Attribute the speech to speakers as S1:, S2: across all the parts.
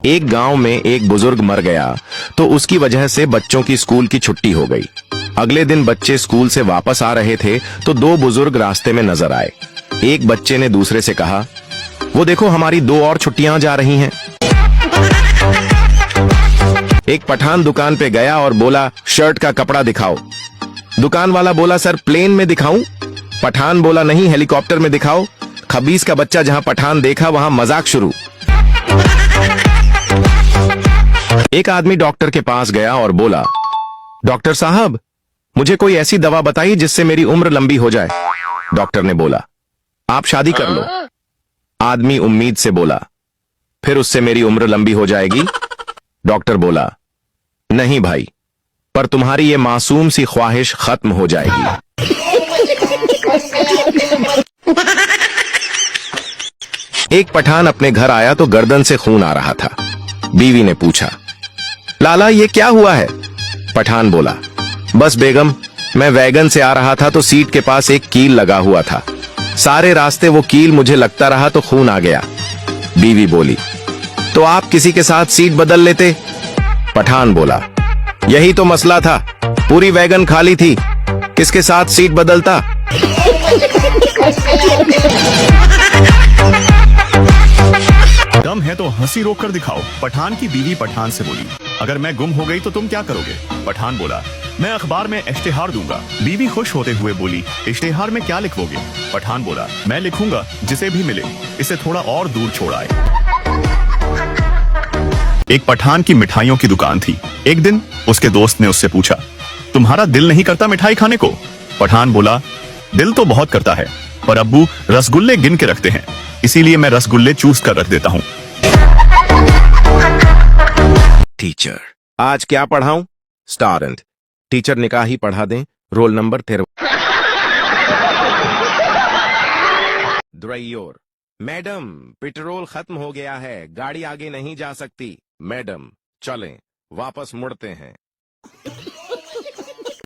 S1: एक गांव में एक बुजुर्ग मर गया तो उसकी वजह से बच्चों की स्कूल की छुट्टी हो गई। अगले दिन बच्चे स्कूल से वापस आ रहे थे तो दो बुजुर्ग रास्ते में नजर आए। एक बच्चे ने दूसरे से कहा, वो देखो हमारी 2 और छुट्टियां जा रही हैं। एक पठान दुकान पे गया और बोला, शर्ट का कपड़ा दिखाओ। दुकान वाला बोला, सर प्लेन में दिखाऊं? पठान बोला, नहीं हेलीकॉप्टर में दिखाओ। खबीस का बच्चा जहां पठान देखा वहां मजाक शुरू। एक आदमी डॉक्टर के पास गया और बोला, डॉक्टर साहब मुझे कोई ऐसी दवा बताइए जिससे मेरी उम्र लंबी हो जाए। डॉक्टर ने बोला, आप शादी कर लो। आदमी उम्मीद से बोला, फिर उससे मेरी उम्र लंबी हो जाएगी? डॉक्टर बोला, नहीं भाई, पर तुम्हारी ये मासूम सी ख्वाहिश खत्म हो जाएगी। एक पठान अपने घर आया तो गर्दन से खून आ रहा था। बीवी ने पूछा, लाला ये क्या हुआ है? पठान बोला, बस बेगम, मैं वैगन से आ रहा था तो सीट के पास एक कील लगा हुआ था। सारे रास्ते वो कील मुझे लगता रहा तो खून आ गया। बीवी बोली, तो आप किसी के साथ सीट बदल लेते? पठान बोला, यही तो मसला था, पूरी वैगन खाली थी, किसके साथ सीट बदलता?
S2: दम है तो हंसी रोक कर दिखाओ। पठान की बीवी पठान से बोली, अगर मैं गुम हो गई तो तुम क्या करोगे? पठान बोला, मैं अखबार में इश्तिहार दूंगा। बीवी खुश होते हुए बोली, इश्तिहार में क्या लिखोगे? पठान बोला, मैं लिखूंगा जिसे भी मिले इसे थोड़ा और दूर छोड़ आए। एक पठान की मिठाइयों की दुकान थी। एक दिन उसके दोस्त ने उससे पूछा, तुम्हारा दिल नहीं करता मिठाई खाने को? पठान बोला, दिल तो बहुत करता है, पर अब्बू रसगुल्ले गिन के रखते हैं, इसीलिए मैं रसगुल्ले चूस कर रख देता हूँ।
S1: टीचर, आज क्या पढ़ाऊं? स्टूडेंट, टीचर ने कहा ही पढ़ा दें। Roll number 13। Driver, madam petrol खत्म हो गया है, गाड़ी आगे नहीं जा सकती। मैडम चलें, वापस मुड़ते हैं।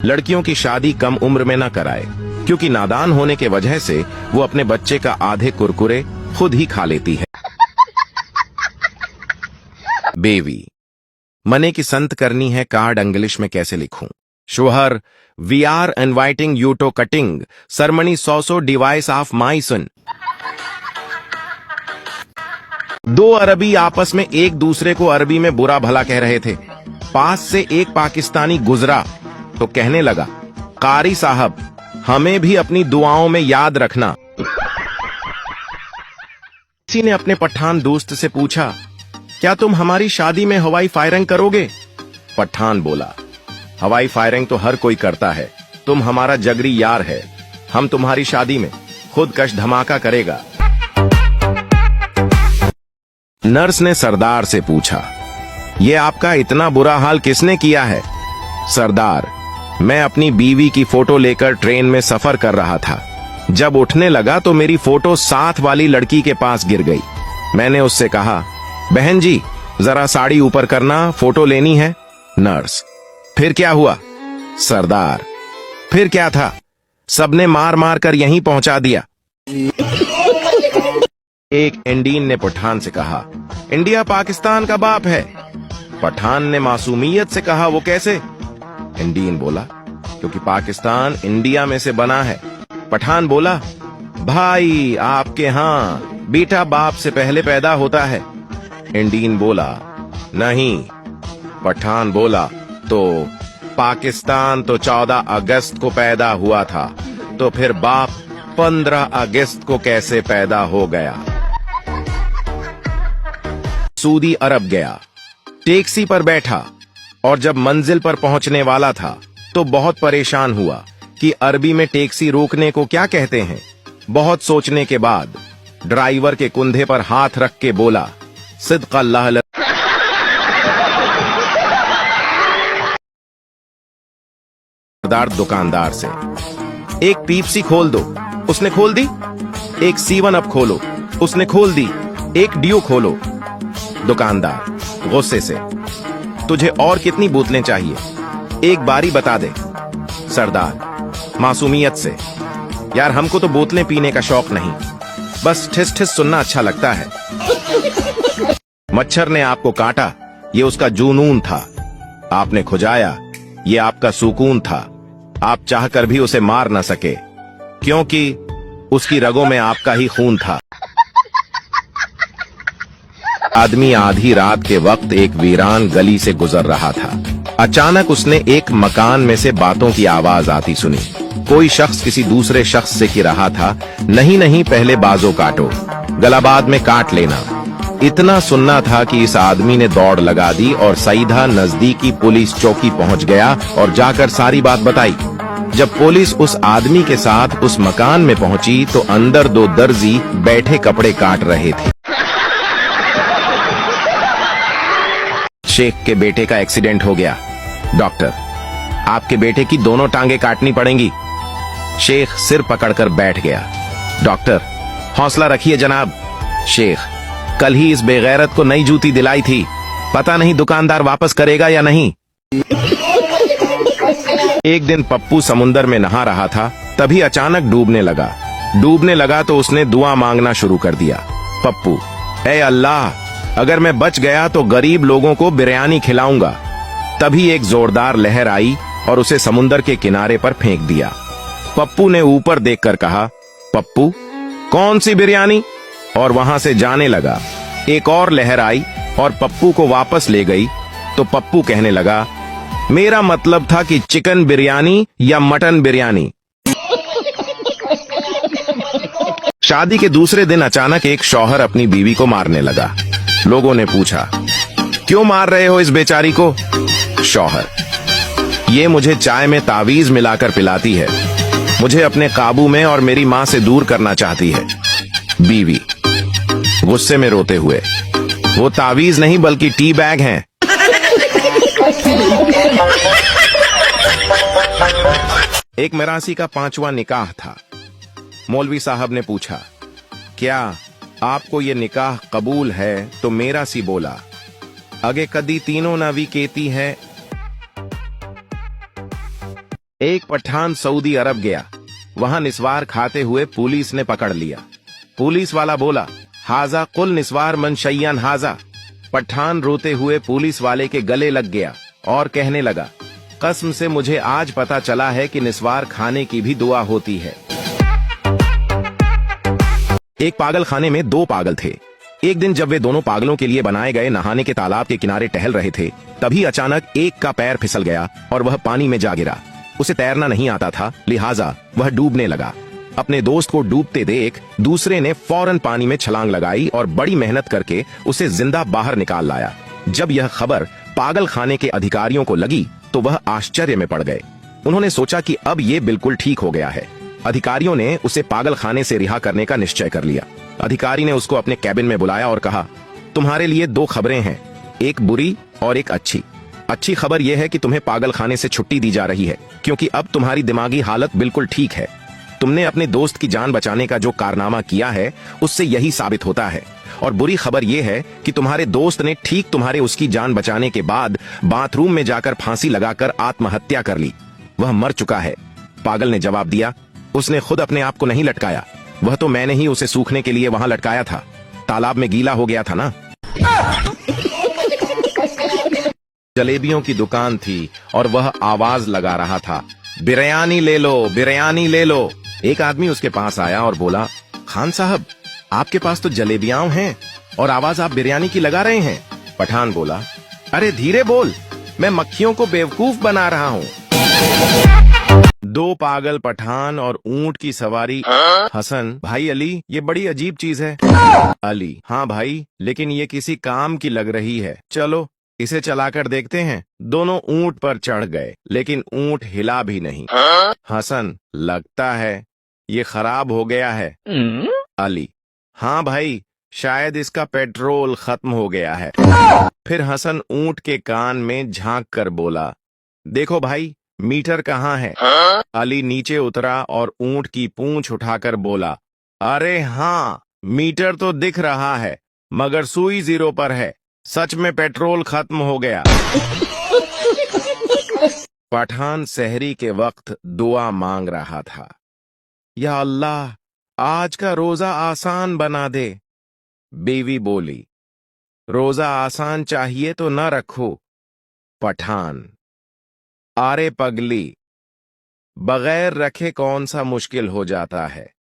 S1: लड़कियों की शादी कम उम्र में न कराए, क्योंकि नादान होने के वजह से वो अपने बच्चे का आधे कुरकुरे खुद ही खा लेती है। बेवी, मने की संत करनी है कार्ड इंग्लिश में कैसे लिखूं? शोहर, we are inviting you to cutting ceremony सॉसो डिवाइस ऑफ माई सन। 2 अरबी आपस में एक दूसरे को अरबी में बुरा भला कह रहे थे। पास से एक पाकिस्तानी गुजरा तो कहने लगा, कारी साहब हमें भी अपनी दुआओं में याद रखना। किसी ने अपने पठान दोस्त से पूछा, क्या तुम हमारी शादी में हवाई फायरिंग करोगे? पठान बोला, हवाई फायरिंग तो हर कोई करता है, तुम हमारा जगरी यार है, हम तुम्हारी शादी में खुद कश धमाका करेगा। नर्स ने सरदार से पूछा, ये आपका इतना बुरा हाल किसने किया है? सरदार, मैं अपनी बीवी की फोटो लेकर ट्रेन में सफर कर रहा था, जब उठने लगा तो मेरी फोटो साथ वाली लड़की के पास गिर गई। मैंने उससे कहा, बहन जी जरा साड़ी ऊपर करना, फोटो लेनी है। नर्स, फिर क्या हुआ? सरदार, फिर क्या था, सबने मार मार कर यहीं पहुंचा दिया। एक इंडियन ने पठान से कहा, इंडिया पाकिस्तान का बाप है। पठान ने मासूमियत से कहा, वो कैसे? इंडियन बोला, क्योंकि पाकिस्तान इंडिया में से बना है। पठान बोला, भाई आपके यहाँ बेटा बाप से पहले पैदा होता है। इंडियन बोला, नहीं। पठान बोला, तो पाकिस्तान तो 14 अगस्त को पैदा हुआ था, तो फिर बाप 15 अगस्त को कैसे पैदा हो गया? सऊदी अरब गया, टैक्सी पर बैठा और जब मंजिल पर पहुंचने वाला था तो बहुत परेशान हुआ कि अरबी में टैक्सी रोकने को क्या कहते हैं। बहुत सोचने के बाद ड्राइवर के कुंधे पर हाथ रख के बोला, सिद्क अल्लाह। दुकानदार से, एक पीप्सी खोल दो, उसने खोल दी। एक 7 अप खोलो, उसने खोल दी। एक ड्यू खोलो। दुकानदार गुस्से से, तुझे और कितनी बोतलें चाहिए? एक बारी बता दे। सरदार मासूमियत से, यार हमको तो बोतलें पीने का शौक नहीं, बस ठिस ठिस सुनना अच्छा लगता है। मच्छर ने आपको काटा, ये उसका जुनून था। आपने खुजाया, ये आपका सुकून था। आप चाहकर भी उसे मार न सके, क्योंकि उसकी रगों में आपका ही खून था। आदमी आधी रात के वक्त एक वीरान गली से गुजर रहा था। अचानक उसने एक मकान में से बातों की आवाज आती सुनी। कोई शख्स किसी दूसरे शख्स से कह रहा था, नहीं नहीं, पहले बाजू काटो, गला बाद में काट लेना। इतना सुनना था कि इस आदमी ने दौड़ लगा दी और सीधा नजदीकी पुलिस चौकी पहुंच गया और जाकर सारी बात बताई। जब पुलिस उस आदमी के साथ उस मकान में पहुंची तो अंदर दो दर्जी बैठे कपड़े काट रहे थे। शेख के बेटे का एक्सीडेंट हो गया। डॉक्टर, आपके बेटे की दोनों टांगे काटनी पड़ेंगी। शेख सिर पकड़कर बैठ गया। डॉक्टर, हौसला रखिए जनाब। शेख, कल ही इस बेगैरत को नई जूती दिलाई थी, पता नहीं दुकानदार वापस करेगा या नहीं। एक दिन पप्पू समुंदर में नहा रहा था, तभी अचानक डूबने लगा तो उसने दुआ मांगना शुरू कर दिया। पप्पू, ऐ अल्लाह, अगर मैं बच गया तो गरीब लोगों को बिरयानी खिलाऊंगा। तभी एक जोरदार लहर आई और उसे समुंदर के किनारे पर फेंक दिया। पप्पू ने ऊपर देखकर कहा, पप्पू, कौन सी बिरयानी? और वहां से जाने लगा। एक और लहर आई और पप्पू को वापस ले गई तो पप्पू कहने लगा, मेरा मतलब था कि चिकन बिरयानी या मटन बिरयानी। शादी के दूसरे दिन अचानक एक शौहर अपनी बीवी को मारने लगा। लोगों ने पूछा, क्यों मार रहे हो इस बेचारी को? शौहर, ये मुझे चाय में तावीज मिलाकर पिलाती है, मुझे अपने काबू में और मेरी मां से दूर करना चाहती है। बीवी गुस्से में रोते हुए, वो तावीज नहीं बल्कि टी बैग हैं। एक मिरासी का 5वां निकाह था। मौलवी साहब ने पूछा, क्या आपको ये निकाह कबूल है? तो मेरासी बोला, अगे कदी तीनों नवी केती है। एक पठान सऊदी अरब गया, वहां निस्वार खाते हुए पुलिस ने पकड़ लिया। पुलिस वाला बोला, हाजा कुल निस्वार मन शय्यन हाजा। पठान रोते हुए पुलिस वाले के गले लग गया और कहने लगा, कसम से मुझे आज पता चला है कि निस्वार खाने की भी दुआ होती है। एक पागल खाने में 2 पागल थे। एक दिन जब वे दोनों पागलों के लिए बनाए गए नहाने के तालाब के किनारे टहल रहे थे, तभी अचानक एक का पैर फिसल गया और वह पानी में जा गिरा। उसे तैरना नहीं आता था, लिहाजा वह डूबने लगा। अपने दोस्त को डूबते देख दूसरे ने फौरन पानी में छलांग लगाई और बड़ी मेहनत करके उसे जिंदा बाहर निकाल लाया। जब यह खबर पागल खाने के अधिकारियों को लगी तो वह आश्चर्य में पड़ गए। उन्होंने सोचा कि अब ये बिल्कुल ठीक हो गया है। अधिकारियों ने उसे पागल खाने से रिहा करने का निश्चय कर लिया। अधिकारी ने उसको अपने कैबिन में बुलाया और कहा, तुम्हारे लिए 2 खबरें हैं, एक बुरी और एक अच्छी। अच्छी खबर यह है कि तुम्हें पागल खाने से छुट्टी दी जा रही है, क्योंकि अब तुम्हारी दिमागी हालत बिल्कुल ठीक है। तुमने अपने दोस्त की जान बचाने का जो कारनामा किया है उससे यही साबित होता है। और बुरी खबर यह है कि तुम्हारे दोस्त ने ठीक तुम्हारे उसकी जान बचाने के बाद बाथरूम में जाकर फांसी लगाकर आत्महत्या कर ली। वह मर चुका है। पागल ने जवाब दिया, उसने खुद अपने आप को नहीं लटकाया, वह तो मैंने ही उसे सूखने के लिए वहां लटकाया था। तालाब में गीला हो गया था ना। जलेबियों की दुकान थी और वह आवाज लगा रहा था, बिरयानी ले लो, बिरयानी ले लो। एक आदमी उसके पास आया और बोला, खान साहब, आपके पास तो जलेबियां हैं और आवाज आप बिरयानी की लगा रहे हैं। पठान बोला, अरे धीरे बोल, मैं मक्खियों को बेवकूफ बना रहा हूँ। 2 पागल पठान और ऊंट की सवारी। हसन, भाई अली, ये बड़ी अजीब चीज है। अली, हाँ भाई, लेकिन ये किसी काम की लग रही है, चलो इसे चलाकर देखते हैं। दोनों ऊंट पर चढ़ गए, लेकिन ऊंट हिला भी नहीं। हसन, लगता है ये खराब हो गया है। अली, हाँ भाई, शायद इसका पेट्रोल खत्म हो गया है। फिर हसन ऊंट के कान में झांक कर बोला, देखो भाई, मीटर कहाँ है? अली नीचे उतरा और ऊंट की पूंछ उठाकर बोला, अरे हाँ, मीटर तो दिख रहा है, मगर सुई 0 पर है। सच में पेट्रोल खत्म हो गया। पठान सहरी के वक्त दुआ मांग रहा था, या अल्लाह, आज का रोजा आसान बना दे। बीवी बोली, रोजा आसान चाहिए तो न रखो। पठान। आरे पगली, बगैर रखे कौन सा मुश्किल हो जाता है।